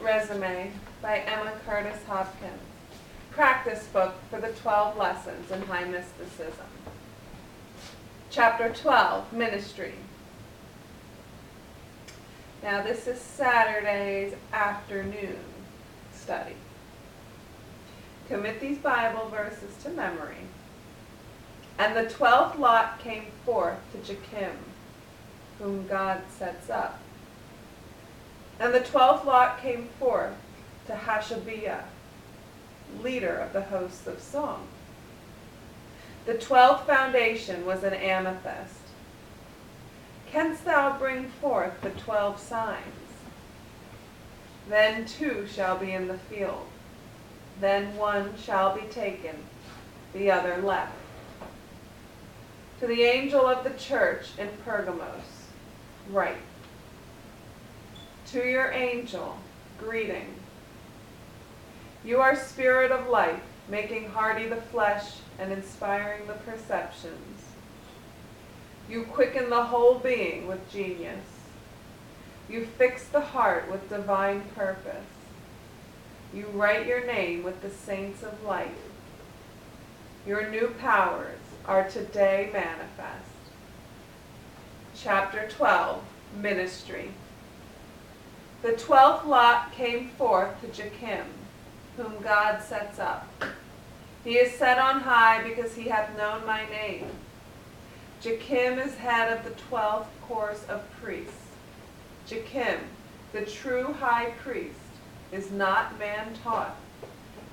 Resume by Emma Curtis Hopkins. Practice book for the 12 lessons in high mysticism. Chapter 12, Ministry. Now this is Saturday's afternoon study. Commit these Bible verses to memory. And the 12th lot came forth to Jakim, whom God sets up. And the 12th lot came forth to Hashabiah, leader of the hosts of song. The 12th foundation was an amethyst. Canst thou bring forth the 12 signs? Then 2 shall be in the field. Then 1 shall be taken, the other left. To the angel of the church in Pergamos, write. To your angel, greeting. You are spirit of life, making hardy the flesh and inspiring the perceptions. You quicken the whole being with genius. You fix the heart with divine purpose. You write your name with the saints of light. Your new powers are today manifest. Chapter 12, Ministry. The 12th lot came forth to Jakim, whom God sets up. He is set on high because he hath known my name. Jakim is head of the 12th course of priests. Jakim, the true high priest, is not man-taught.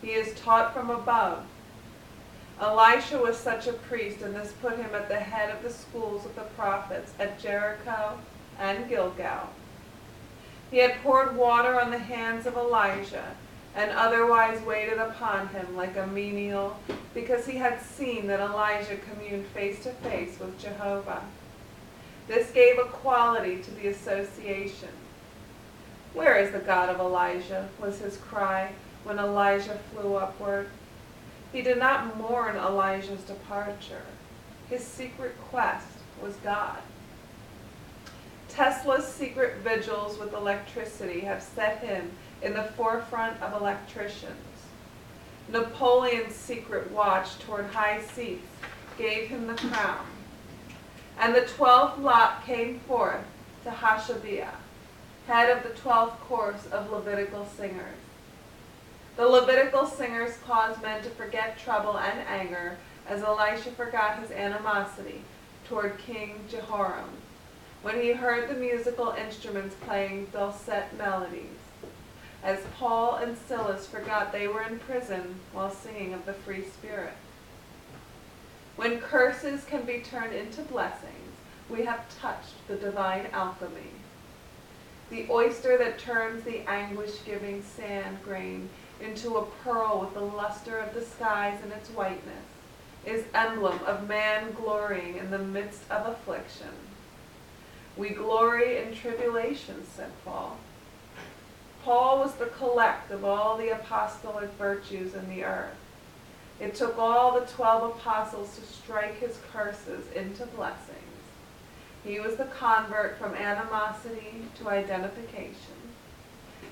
He is taught from above. Elisha was such a priest, and this put him at the head of the schools of the prophets at Jericho and Gilgal. He had poured water on the hands of Elijah, and otherwise waited upon him like a menial, because he had seen that Elijah communed face to face with Jehovah. This gave a quality to the association. Where is the God of Elijah? Was his cry when Elijah flew upward. He did not mourn Elijah's departure. His secret quest was God. Tesla's secret vigils with electricity have set him in the forefront of electricians. Napoleon's secret watch toward high seats gave him the crown. And the 12th lot came forth to Hashabiah, head of the 12th course of Levitical singers. The Levitical singers caused men to forget trouble and anger, as Elisha forgot his animosity toward King Jehoram, when he heard the musical instruments playing dulcet melodies, as Paul and Silas forgot they were in prison while singing of the free spirit. When curses can be turned into blessings, we have touched the divine alchemy. The oyster that turns the anguish-giving sand grain into a pearl with the luster of the skies in its whiteness is emblem of man glorying in the midst of affliction. We glory in tribulation, said Paul. Paul was the collect of all the apostolic virtues in the earth. It took all the 12 apostles to strike his curses into blessings. He was the convert from animosity to identification.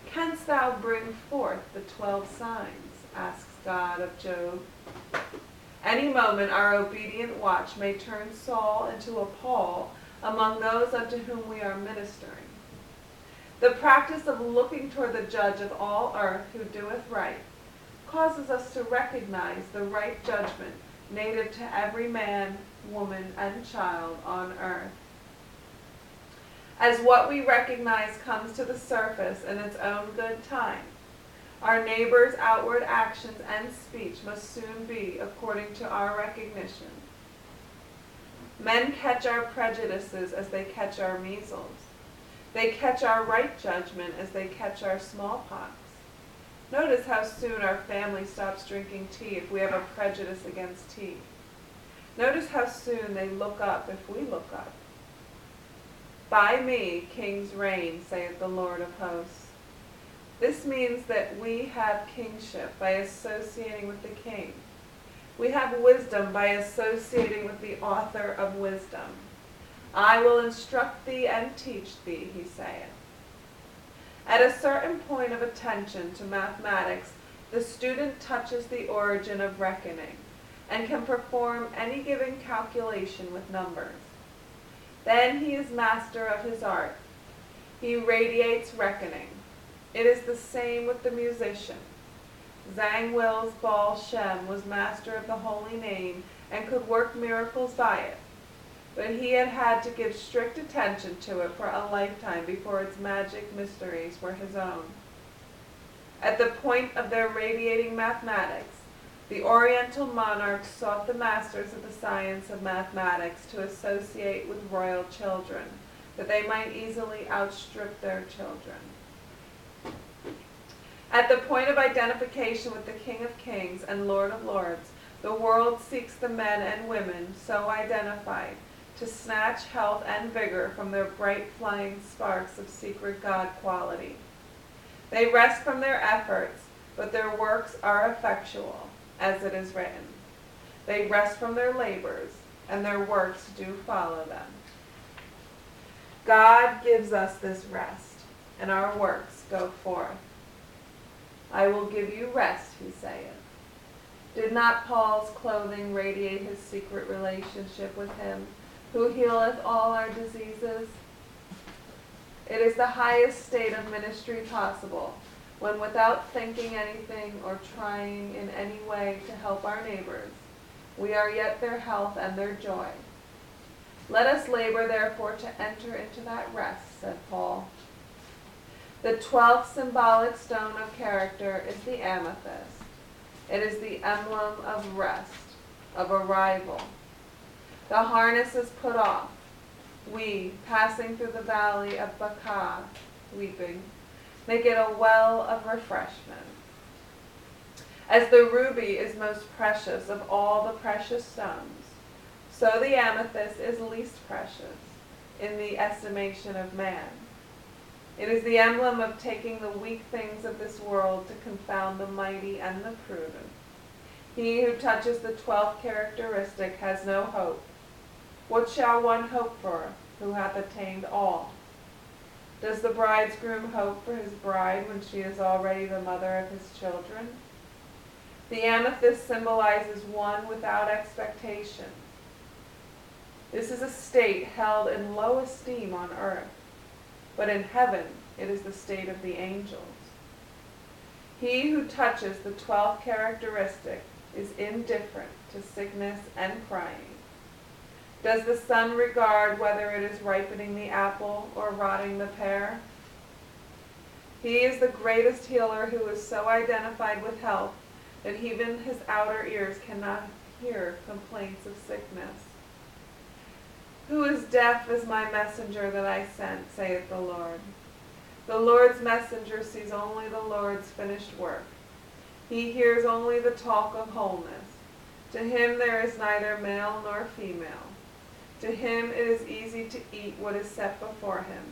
Canst thou bring forth the 12 signs? Asks God of Job. Any moment our obedient watch may turn Saul into a Paul among those unto whom we are ministering. The practice of looking toward the judge of all earth who doeth right causes us to recognize the right judgment native to every man, woman, and child on earth. As what we recognize comes to the surface in its own good time, our neighbor's outward actions and speech must soon be according to our recognition. Men catch our prejudices as they catch our measles. They catch our right judgment as they catch our smallpox. Notice how soon our family stops drinking tea if we have a prejudice against tea. Notice how soon they look up if we look up. By me kings reign, saith the Lord of hosts. This means that we have kingship by associating with the king. We have wisdom by associating with the author of wisdom. I will instruct thee and teach thee, he saith. At a certain point of attention to mathematics, the student touches the origin of reckoning and can perform any given calculation with numbers. Then he is master of his art. He radiates reckoning. It is the same with the musician. Zangwill's Baal Shem was master of the holy name and could work miracles by it, but he had had to give strict attention to it for a lifetime before its magic mysteries were his own. At the point of their radiating mathematics, the Oriental monarchs sought the masters of the science of mathematics to associate with royal children, that they might easily outstrip their children. At the point of identification with the King of Kings and Lord of Lords, the world seeks the men and women so identified to snatch health and vigor from their bright flying sparks of secret God quality. They rest from their efforts, but their works are effectual, as it is written. They rest from their labors, and their works do follow them. God gives us this rest, and our works go forth. I will give you rest, he saith. Did not Paul's clothing radiate his secret relationship with him, who healeth all our diseases? It is the highest state of ministry possible, when without thinking anything or trying in any way to help our neighbors, we are yet their health and their joy. Let us labor therefore to enter into that rest, said Paul. The 12th symbolic stone of character is the amethyst. It is the emblem of rest, of arrival. The harness is put off. We, passing through the valley of Baca, weeping, make it a well of refreshment. As the ruby is most precious of all the precious stones, so the amethyst is least precious in the estimation of man. It is the emblem of taking the weak things of this world to confound the mighty and the prudent. He who touches the 12th characteristic has no hope. What shall one hope for who hath attained all? Does the bridegroom hope for his bride when she is already the mother of his children? The amethyst symbolizes one without expectation. This is a state held in low esteem on earth, but in heaven it is the state of the angels. He who touches the 12th characteristic is indifferent to sickness and crying. Does the sun regard whether it is ripening the apple or rotting the pear? He is the greatest healer who is so identified with health that even his outer ears cannot hear complaints of sickness. Who is deaf as my messenger that I sent, saith the Lord. The Lord's messenger sees only the Lord's finished work. He hears only the talk of wholeness. To him there is neither male nor female. To him it is easy to eat what is set before him,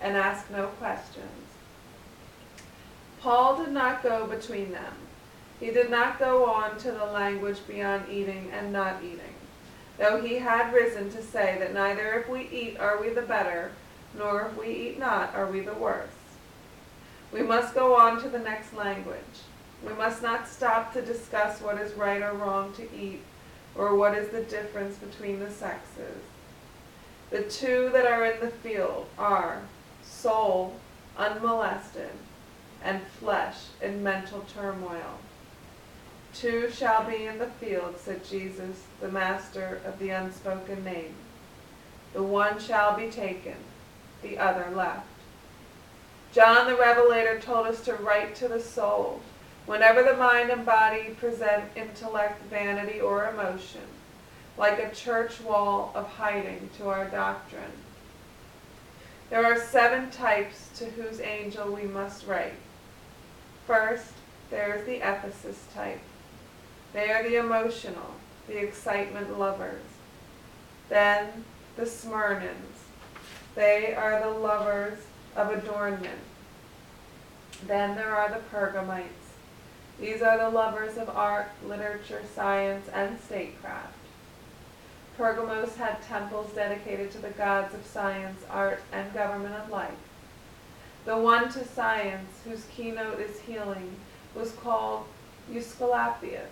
and ask no questions. Paul did not go between them. He did not go on to the language beyond eating and not eating, though he had risen to say that neither if we eat are we the better, nor if we eat not are we the worse. We must go on to the next language. We must not stop to discuss what is right or wrong to eat, or what is the difference between the sexes. The two that are in the field are soul unmolested and flesh in mental turmoil. Two shall be in the field, said Jesus, the master of the unspoken name. The one shall be taken, the other left. John the Revelator told us to write to the soul whenever the mind and body present intellect, vanity, or emotion, like a church wall of hiding to our doctrine. There are 7 types to whose angel we must write. First, there is the Ephesus type. They are the emotional, the excitement lovers. Then the Smyrnans. They are the lovers of adornment. Then there are the Pergamites. These are the lovers of art, literature, science, and statecraft. Pergamos had temples dedicated to the gods of science, art, and government of life. The one to science, whose keynote is healing, was called Aesculapius.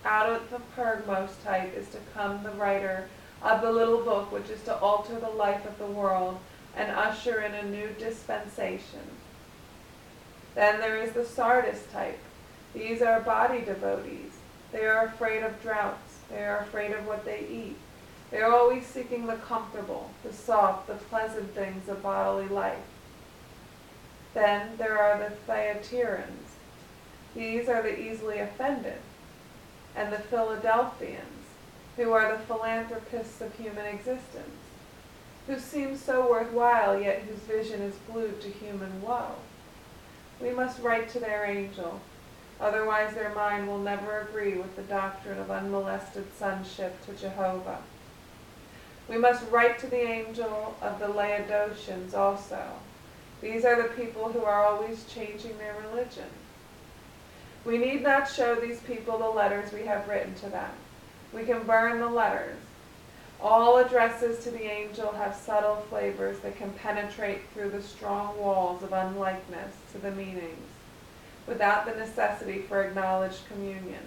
Out of the Pergamos type is to come the writer of the little book which is to alter the life of the world and usher in a new dispensation. Then there is the Sardis type. These are body devotees. They are afraid of droughts. They are afraid of what they eat. They are always seeking the comfortable, the soft, the pleasant things of bodily life. Then there are the Thyatireans. These are the easily offended. And the Philadelphians, who are the philanthropists of human existence, who seem so worthwhile, yet whose vision is glued to human woe. We must write to their angel, otherwise their mind will never agree with the doctrine of unmolested sonship to Jehovah. We must write to the angel of the Laodiceans also. These are the people who are always changing their religion. We need not show these people the letters we have written to them. We can burn the letters. All addresses to the angel have subtle flavors that can penetrate through the strong walls of unlikeness to the meanings, without the necessity for acknowledged communion.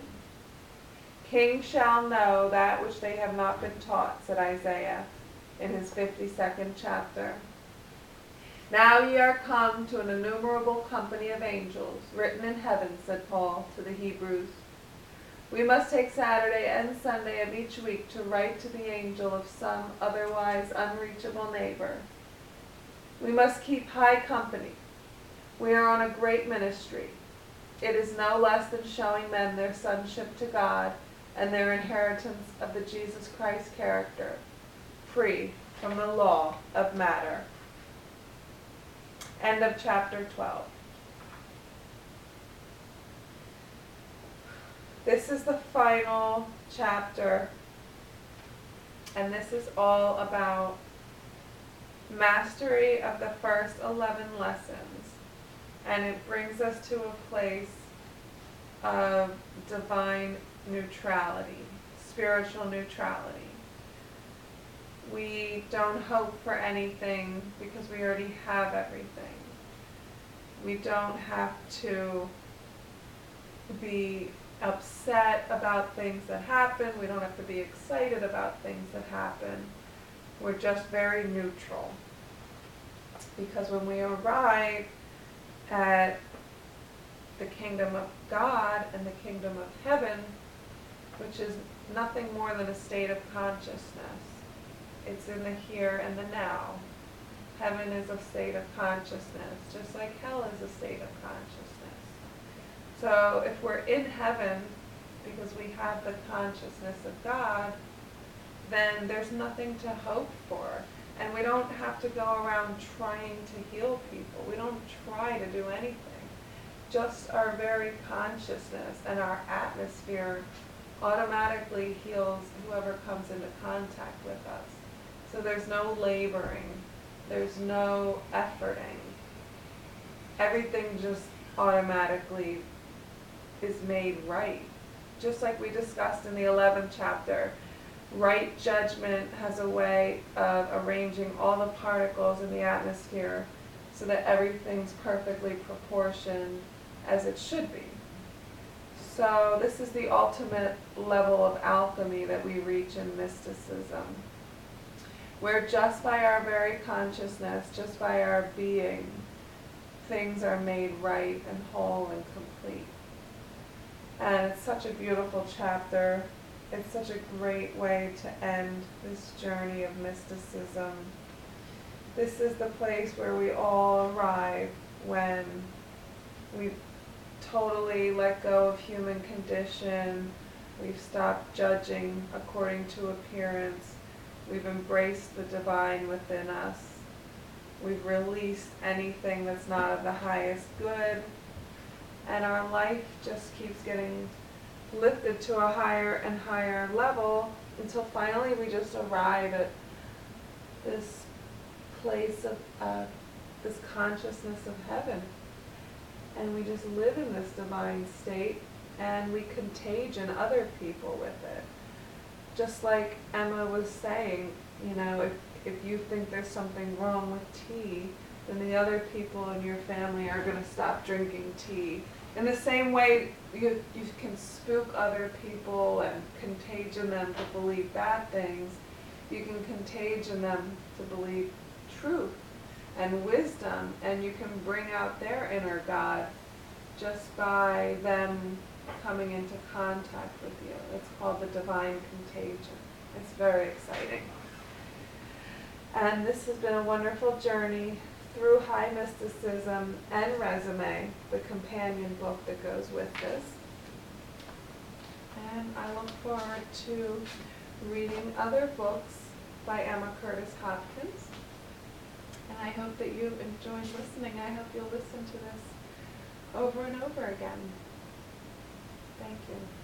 Kings shall know that which they have not been taught, said Isaiah in his 52nd chapter. Now ye are come to an innumerable company of angels, written in heaven, said Paul to the Hebrews. We must take Saturday and Sunday of each week to write to the angel of some otherwise unreachable neighbor. We must keep high company. We are on a great ministry. It is no less than showing men their sonship to God and their inheritance of the Jesus Christ character, free from the law of matter. End of chapter 12. This is the final chapter, and this is all about mastery of the first 11 lessons, and it brings us to a place of divine neutrality, spiritual neutrality. We don't hope for anything because we already have everything. We don't have to be upset about things that happen. We don't have to be excited about things that happen. We're just very neutral. Because when we arrive at the kingdom of God and the kingdom of heaven, which is nothing more than a state of consciousness, it's in the here and the now. Heaven is a state of consciousness, just like hell is a state of consciousness. So if we're in heaven because we have the consciousness of God, then there's nothing to hope for. And we don't have to go around trying to heal people. We don't try to do anything. Just our very consciousness and our atmosphere automatically heals whoever comes into contact with us. So there's no laboring. There's no efforting. Everything just automatically is made right. Just like we discussed in the 11th chapter, right judgment has a way of arranging all the particles in the atmosphere so that everything's perfectly proportioned as it should be. So this is the ultimate level of alchemy that we reach in mysticism, where just by our very consciousness, just by our being, things are made right and whole and complete. And it's such a beautiful chapter. It's such a great way to end this journey of mysticism. This is the place where we all arrive when we've totally let go of human condition. We've stopped judging according to appearance. We've embraced the divine within us. We've released anything that's not of the highest good. And our life just keeps getting lifted to a higher and higher level until finally we just arrive at this place of this consciousness of heaven. And we just live in this divine state, and we contagion other people with it. Just like Emma was saying, you know, if you think there's something wrong with tea, then the other people in your family are going to stop drinking tea. In the same way, you can spook other people and contagion them to believe bad things. You can contagion them to believe truth and wisdom, and you can bring out their inner God just by them coming into contact with you. It's called the divine contagion. It's very exciting. And this has been a wonderful journey through High Mysticism and Resume, the companion book that goes with this. And I look forward to reading other books by Emma Curtis Hopkins. And I hope that you've enjoyed listening. I hope you'll listen to this over and over again. Thank you.